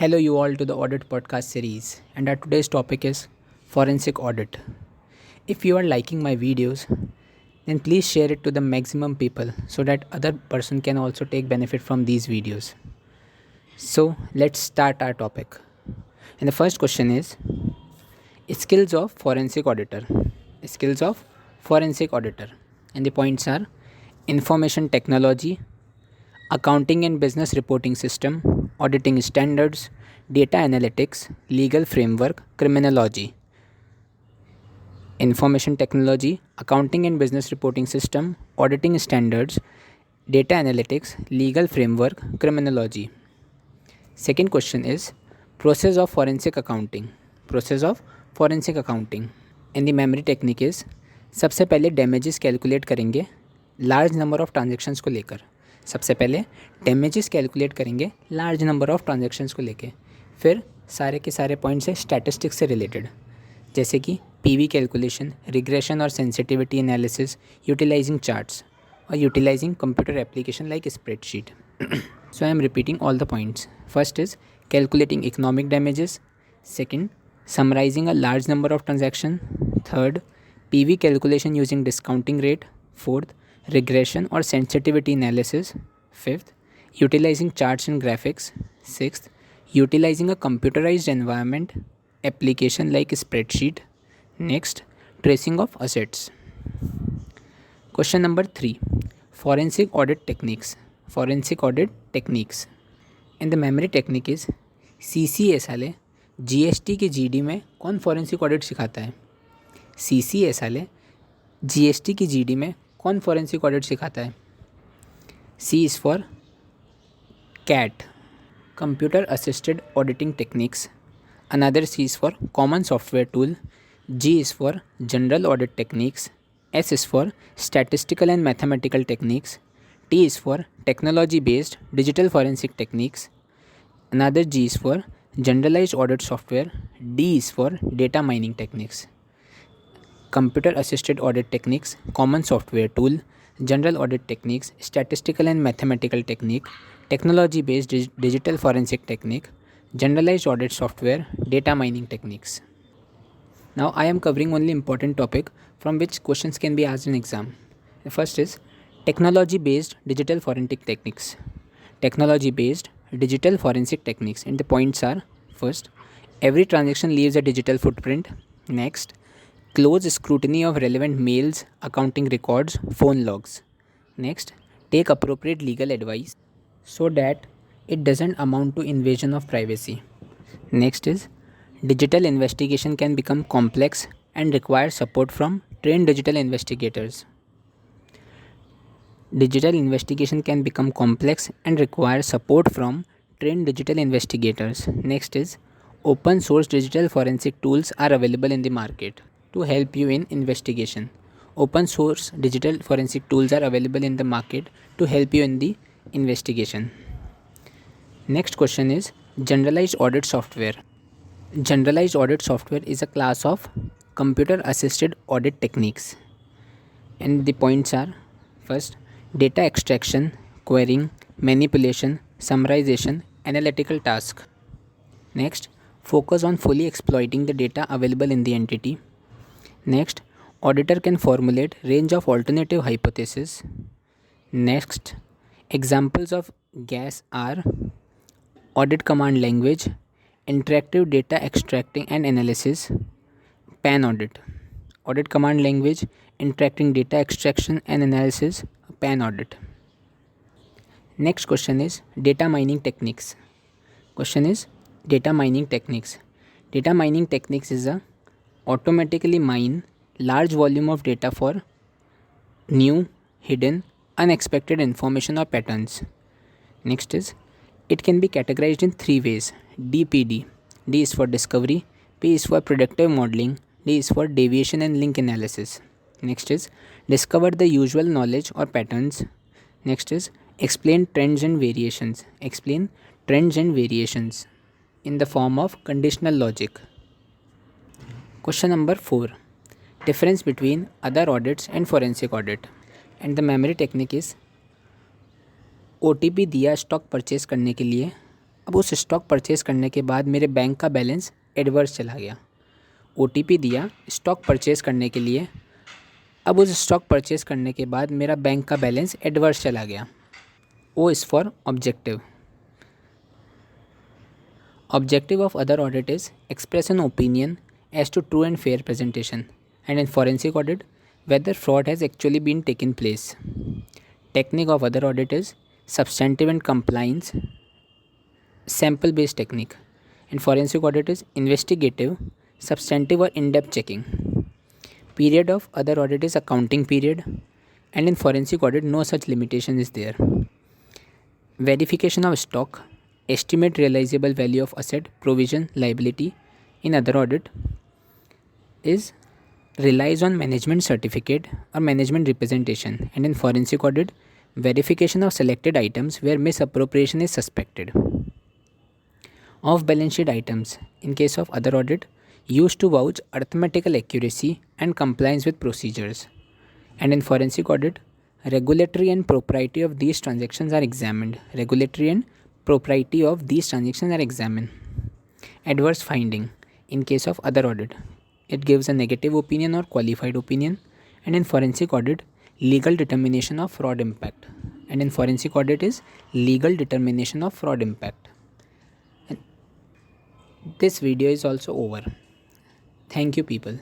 Hello, you all, to the Audit Podcast series, and our today's topic is forensic audit. If you are liking my videos, then please share it to the maximum people so that other person can also take benefit from these videos. So let's start our topic. And the first question is skills of forensic auditor. Skills of forensic auditor. And the points are information technology, accounting and business reporting system, auditing standards, data analytics, legal framework, criminology. Information technology, accounting and business reporting system, auditing standards, data analytics, legal framework, criminology. Second question is process of forensic accounting. Process of forensic accounting. And the memory technique is सबसे पहले damages calculate करेंगे large number of transactions को लेकर सबसे पहले damages calculate करेंगे large number of transactions को लेके फिर सारे के सारे पॉइंट्स हैं स्टैटिस्टिक्स से रिलेटेड जैसे कि पीवी कैलकुलेशन, रिग्रेशन और सेंसिटिविटी एनालिसिस, यूटिलाइजिंग चार्ट्स और utilising computer application like spreadsheet. So I am repeating all the points. First is calculating economic damages. Second, summarizing a large number of transactions. Third, PV calculation using discounting rate. Fourth, regression or sensitivity analysis. Fifth, utilizing charts and graphics. Sixth, utilizing a computerized environment application like spreadsheet. Next, tracing of assets. Question number 3, forensic audit techniques. Forensic audit techniques. And the memory technique is CCS वाले GST के GD में कौन forensic audit सिखाता है. CCS वाले GST की GD में कौन forensic audit सिखाता है. C is for CAT, computer assisted auditing techniques. Another C is for common software tool. G is for general audit techniques. S is for statistical and mathematical techniques. T is for technology based digital forensic techniques. Another G is for generalized audit software. D is for data mining techniques. Computer assisted audit techniques, common software tool, general audit techniques, statistical and mathematical technique, technology based digital forensic technique, generalized audit software, data mining techniques. Now I am covering only important topic from which questions can be asked in exam. The first is technology based digital forensic techniques. Technology based digital forensic techniques, and the points are: first, every transaction leaves a digital footprint. Next, close scrutiny of relevant mails, accounting records, phone logs. Next, take appropriate legal advice so that it doesn't amount to invasion of privacy. Next is digital investigation can become complex and require support from trained digital investigators. Digital investigation can become complex and require support from trained digital investigators. Next is open source digital forensic tools are available in the market to help you in investigation. Open source digital forensic tools are available in the market to help you in the investigation. Next question is generalized audit software. Generalized audit software is a class of computer assisted audit techniques, and the points are: first, data extraction, querying, manipulation, summarization, analytical task. Next, focus on fully exploiting the data available in the entity. Next, auditor can formulate range of alternative hypotheses. Next, examples of GAS are audit command language, interactive data extracting and analysis, PAN audit. Audit command language, interacting data extraction and analysis, PAN audit. Next question is data mining techniques. Question is data mining techniques. Data mining techniques is a automatically mine large volume of data for new, hidden, unexpected information or patterns. Next is it can be categorized in 3 ways. DPD. D is for discovery, P is for predictive modeling, D is for deviation and link analysis. Next is discover the usual knowledge or patterns. Next is explain trends and variations. Explain trends and variations in the form of conditional logic. Question number 4, difference between other audits and forensic audit. And the memory technique is OTP दिया stock purchase करने के लिए अब उस stock purchase करने के बाद मेरे बैंक का बैलेंस एडवर्स चला गया। OTP दिया स्टॉक परचेज़ करने के लिए, अब उस स्टॉक परचेज़ करने के बाद मेरा बैंक का बैलेंस एडवर्स चला गया। O is for objective. Objective of other audit is express an opinion as to true and fair presentation, and in forensic audit, whether fraud has actually been taken place. Technique of other audit is substantive and compliance, sample based technique. In forensic audit is investigative, substantive or in-depth checking. Period of other audit is accounting period, and in forensic audit no such limitation is there. Verification of stock, estimate realizable value of asset, provision, liability in other audit is relies on management certificate or management representation, and in forensic audit verification of selected items where misappropriation is suspected. Off balance sheet items in case of other audit used to vouch arithmetical accuracy and compliance with procedures, and in forensic audit regulatory and propriety of these transactions are examined. Adverse finding in case of other audit, it gives a negative opinion or qualified opinion, and in forensic audit legal determination of fraud impact, and in forensic audit is legal determination of fraud impact. And this video is also over. Thank you people.